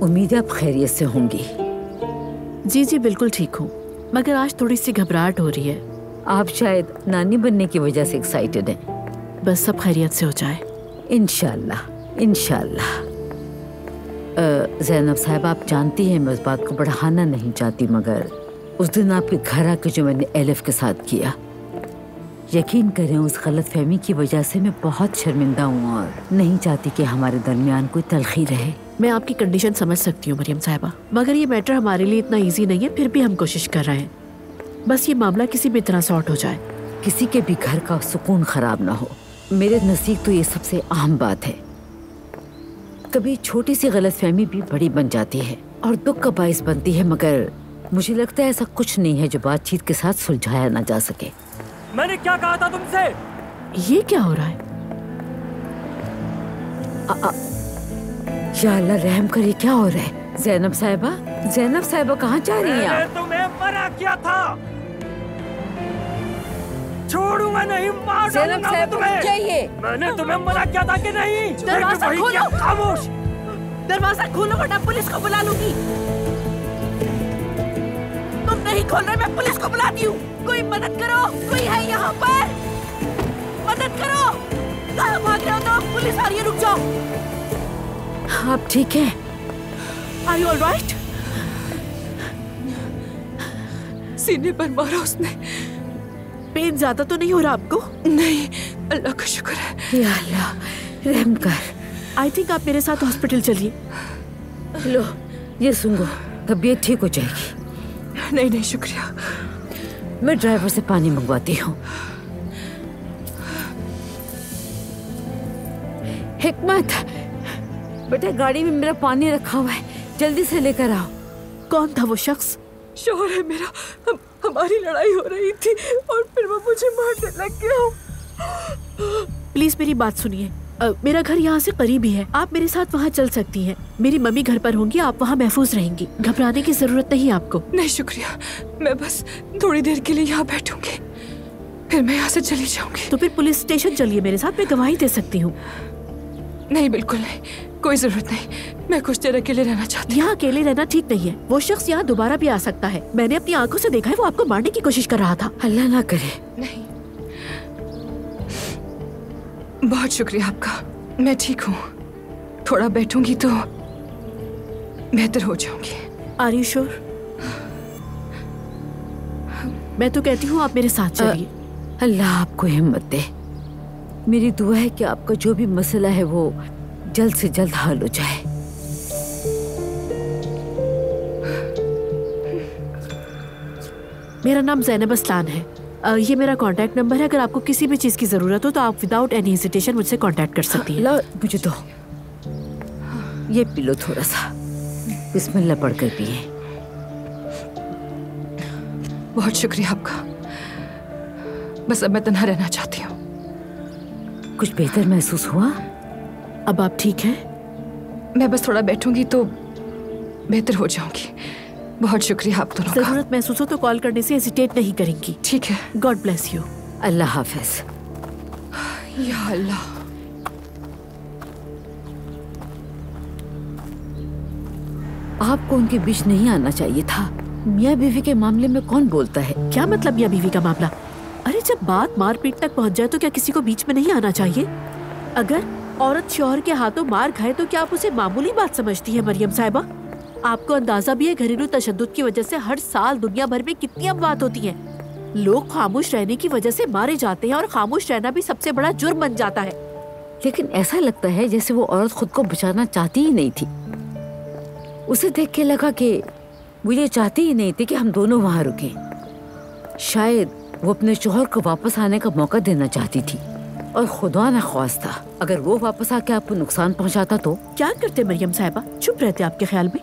उम्मीद है आप खैरियत से होंगी। जी जी बिल्कुल ठीक हूँ, मगर आज थोड़ी सी घबराहट हो रही है। आप शायद नानी बनने की वजह से एक्साइटेड हैं। बस सब खैरियत से हो जाए इंशाल्लाह इंशाल्लाह। ज़ैनब साहब, आप जानती हैं मैं उस बात को बढ़ाना नहीं चाहती, मगर उस दिन आपके घर आके जो मैंने एलिफ के साथ किया, यकीन करें उस गलतफहमी की वजह से मैं बहुत शर्मिंदा हूँ और नहीं चाहती कि हमारे दरमियान कोई तलखी रहे। मैं आपकी कंडीशन समझ सकती हूँ मरियम साहिबा, मगर ये मैटर हमारे लिए इतना इजी नहीं है। फिर भी हम कोशिश कर रहे हैं, बस ये मामला किसी भी तरह सॉर्ट हो जाए। किसी के भी घर का सुकून खराब ना हो, मेरे नज़दीक तो ये सबसे अहम बात है। कभी छोटी सी गलतफहमी भी बड़ी बन जाती है और दुख का बाइस बनती है, मगर मुझे लगता है ऐसा कुछ नहीं है जो बातचीत के साथ सुलझाया ना जा सके। मैंने क्या कहा था तुमसे? ये क्या हो रहा है? या अल्लाह रहम कर, ये क्या हो रहा है? ज़ैनब साहिबा कहाँ जा रही हैं आप? मैंने तुम्हें मना किया था, छोड़ूंगा नहीं, मार डालूंगा मैं तुम्हें। मैंने तुम्हें मना किया था कि नहीं? दरवाजा खोलो। खामोश। दरवाजा खोलो वरना पुलिस को बुला लूंगी। तुम नहीं खोल रहे, मैं पुलिस को बुलाती हूँ। कोई मदद करो, कोई है यहाँ पर? मदद करो। कहाँ भाग रहे हो तुम? पुलिस आ रही है, रुक जाओ। आप ठीक हैं? Are you all right? सीने पर मारा उसने। पेन ज्यादा तो नहीं हो रहा आपको? नहीं, अल्लाह का शुक्र है। या अल्लाह रहम कर। आई थिंक आप मेरे साथ हॉस्पिटल चलिए। लो ये सुनो, तबीयत ठीक हो जाएगी। नहीं नहीं शुक्रिया, मैं ड्राइवर से पानी मंगवाती हूँ। हिकमत बेटा, गाड़ी में मेरा पानी रखा हुआ है, जल्दी से लेकर आओ। कौन था वो शख्स? शौहर है मेरा। हमारी लड़ाई हो रही थी और फिर वो मुझे मारने लग गया। प्लीज मेरी बात सुनिए, मेरा घर यहाँ से करीब ही है, आप मेरे साथ वहाँ चल सकती हैं। मेरी मम्मी घर पर होंगी, आप वहाँ महफूज रहेंगी, घबराने की जरूरत नहीं आपको। नहीं शुक्रिया, मैं बस थोड़ी देर के लिए यहाँ बैठूंगी, फिर मैं यहाँ से चली जाऊंगी। तो फिर पुलिस स्टेशन चलिए मेरे साथ, मैं गवाही दे सकती हूँ। नहीं बिल्कुल नहीं, कोई जरूरत नहीं, मैं कुछ देर अकेले रहना चाहती हूँ। यहाँ अकेले रहना ठीक नहीं है, वो शख्स यहाँ दोबारा भी आ सकता है। मैंने अपनी आंखों से देखा है, वो आपको मारने की कोशिश कर रहा था। अल्लाह ना करे। नहीं, बहुत शुक्रिया आपका, मैं ठीक हूँ। थोड़ा बैठूंगी तो बेहतर हो जाऊंगी। Are you sure? मैं तो कहती हूँ आप मेरे साथ चलिए। अल्लाह आपको हिम्मत दे। मेरी दुआ है कि आपका जो भी मसला है वो जल्द से जल्द हल हो जाए। मेरा नाम ज़ैनब अस्लान है, ये मेरा कांटेक्ट नंबर है। अगर आपको किसी भी चीज़ की ज़रूरत हो तो आप विदाउट एनी हेजिटेशन मुझसे कांटेक्ट कर सकती हैं। ला मुझे दो, ये पी लो थोड़ा सा, बिस्मिल्लाह पढ़कर पिए। बहुत शुक्रिया आपका, बस अब मैं तन्हा रहना चाहती हूँ। कुछ बेहतर महसूस हुआ? अब आप ठीक हैं? मैं बस थोड़ा बैठूंगी तो बेहतर हो जाऊंगी। बहुत शुक्रिया आप दोनों का। जरूरत महसूस हो तो कॉल करने से हेजिटेट नहीं करेंगी। ठीक है, गॉड ब्लेस यू। अल्लाह हाफिज। या अल्लाह। आपको उनके बीच नहीं आना चाहिए था। मियाँ बीवी के मामले में कौन बोलता है? क्या मतलब मियाँ बीवी का मामला? अरे जब बात मारपीट तक पहुंच जाए तो क्या किसी को बीच में नहीं आना चाहिए? अगर औरत शौहर के हाथों मार खाए तो क्या आप उसे मामूली बात समझती है मरियम साहिबा? आपको अंदाजा भी है घरेलू तशद्दुद की वजह से हर साल दुनिया भर में कितनी अफवाह होती हैं। लोग खामोश रहने की वजह से मारे जाते हैं और खामोश रहना भी सबसे बड़ा जुर्म बन जाता है। लेकिन ऐसा लगता है जैसे वो औरत खुद को बचाना चाहती ही नहीं थी। उसे देख के लगा कि वो ये चाहती ही नहीं थी कि हम दोनों वहाँ रुके। शायद वो अपने शौहर को वापस आने का मौका देना चाहती थी और खुदा न ख्वास्ता अगर वो वापस आके आपको नुकसान पहुंचाता तो क्या करते मरियम साहिबा? चुप रहते आपके ख्याल में?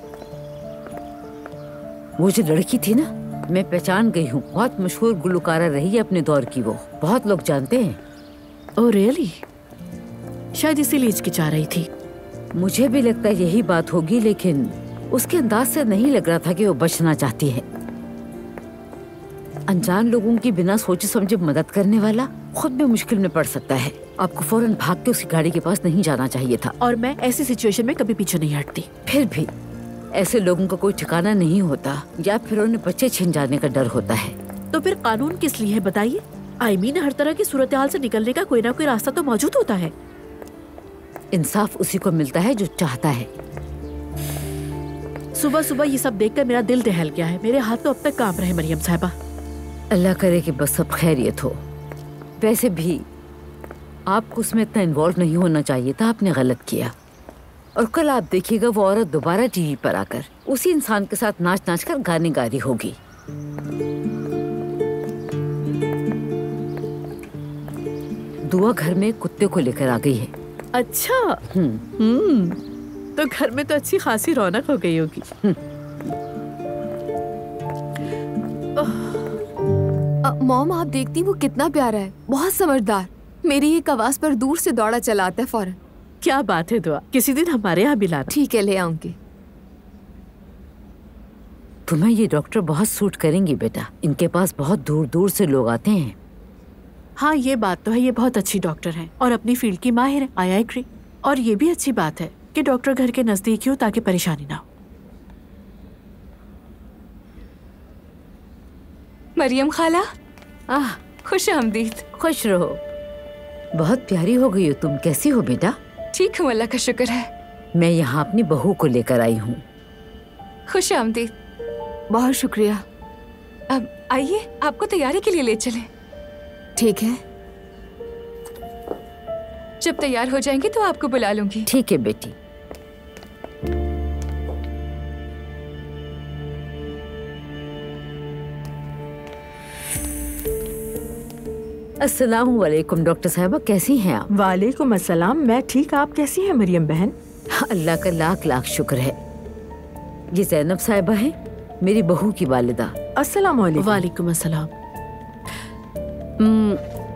वो जो लड़की थी ना, मैं पहचान गई हूँ, बहुत मशहूर गुलकारा रही है अपने दौर की, वो बहुत लोग जानते हैं। Oh really? शायद इसीलिए हिचकिचा रही थी। मुझे भी लगता है यही बात होगी, लेकिन उसके अंदाज से नहीं लग रहा था कि वो बचना चाहती है। अनजान लोगों की बिना सोचे समझे मदद करने वाला खुद भी मुश्किल में पड़ सकता है। आपको फौरन भाग के उसकी गाड़ी के पास नहीं जाना चाहिए था। और मैं ऐसी सिचुएशन में कभी पीछे नहीं हटती। फिर भी ऐसे लोगों का कोई ठिकाना नहीं होता, या फिर उन्हें बच्चे छिन जाने का डर होता है। तो फिर कानून किस लिए है बताइए? आई मीन हर तरह की सूरत हाल से निकलने का कोई ना कोई रास्ता तो मौजूद होता है। इंसाफ उसी को मिलता है जो चाहता है। सुबह सुबह ये सब देखकर मेरा दिल दहल गया है। मेरे हाथ तो अब तक कांप रहे मरियम साहिबा। अल्लाह करे कि बस सब खैरियत हो। वैसे भी आपको उसमें इतना इन्वॉल्व नहीं होना चाहिए था, आपने गलत किया। और कल आप देखिएगा वो औरत दोबारा टीवी पर आकर उसी इंसान के साथ नाच नाच कर गाने गा रही होगी। दुआ घर में कुत्ते को लेकर आ गई है। अच्छा। तो घर में तो अच्छी खासी रौनक हो गई होगी। मॉम आप देखती वो कितना प्यारा है, बहुत समझदार। मेरी एक आवाज पर दूर से दौड़ा चला आता है फौरन। क्या बात है दुआ, किसी दिन हमारे यहाँ भी लाना। ठीक है, ले आऊंगी। तुम्हें ये डॉक्टर बहुत सूट करेंगी बेटा, इनके पास बहुत दूर दूर से लोग आते हैं। हाँ ये बात तो है, ये बहुत अच्छी डॉक्टर है और अपनी फील्ड की माहिर है। I agree. और ये भी अच्छी बात है कि डॉक्टर घर के नजदीक ही हो ताकि परेशानी ना हो। मरियम खाला, आह, खुश आमदीद। खुश रहो। बहुत प्यारी हो गई हो तुम। कैसी हो बेटा? ठीक हूँ, अल्लाह का शुक्र है। मैं यहाँ अपनी बहू को लेकर आई हूँ। खुश आमदीद। बहुत शुक्रिया। अब आइए, आपको तैयारी के लिए ले चलें। ठीक है, जब तैयार हो जाएंगे तो आपको बुला लूंगी। ठीक है बेटी। अस्सलाम वालेकुम डॉक्टर साहिबा, कैसी हैं आप? वालेकुम अस्सलाम, मैं ठीक। आप कैसी हैं मरियम बहन? अल्लाह का लाख लाख शुक्र है। ये ज़ैनब साहिबा है, मेरी बहू की वालिदा। अस्सलाम वालेकुम। वालेकुम अस्सलाम।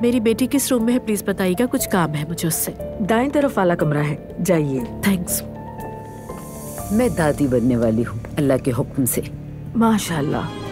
मेरी बेटी किस रूम में है प्लीज बताइएगा, कुछ काम है मुझे उससे। दाएं तरफ वाला कमरा है, जाइए। थैंक्स। मैं दादी बनने वाली हूँ अल्लाह के हुक्म से। माशाल्लाह।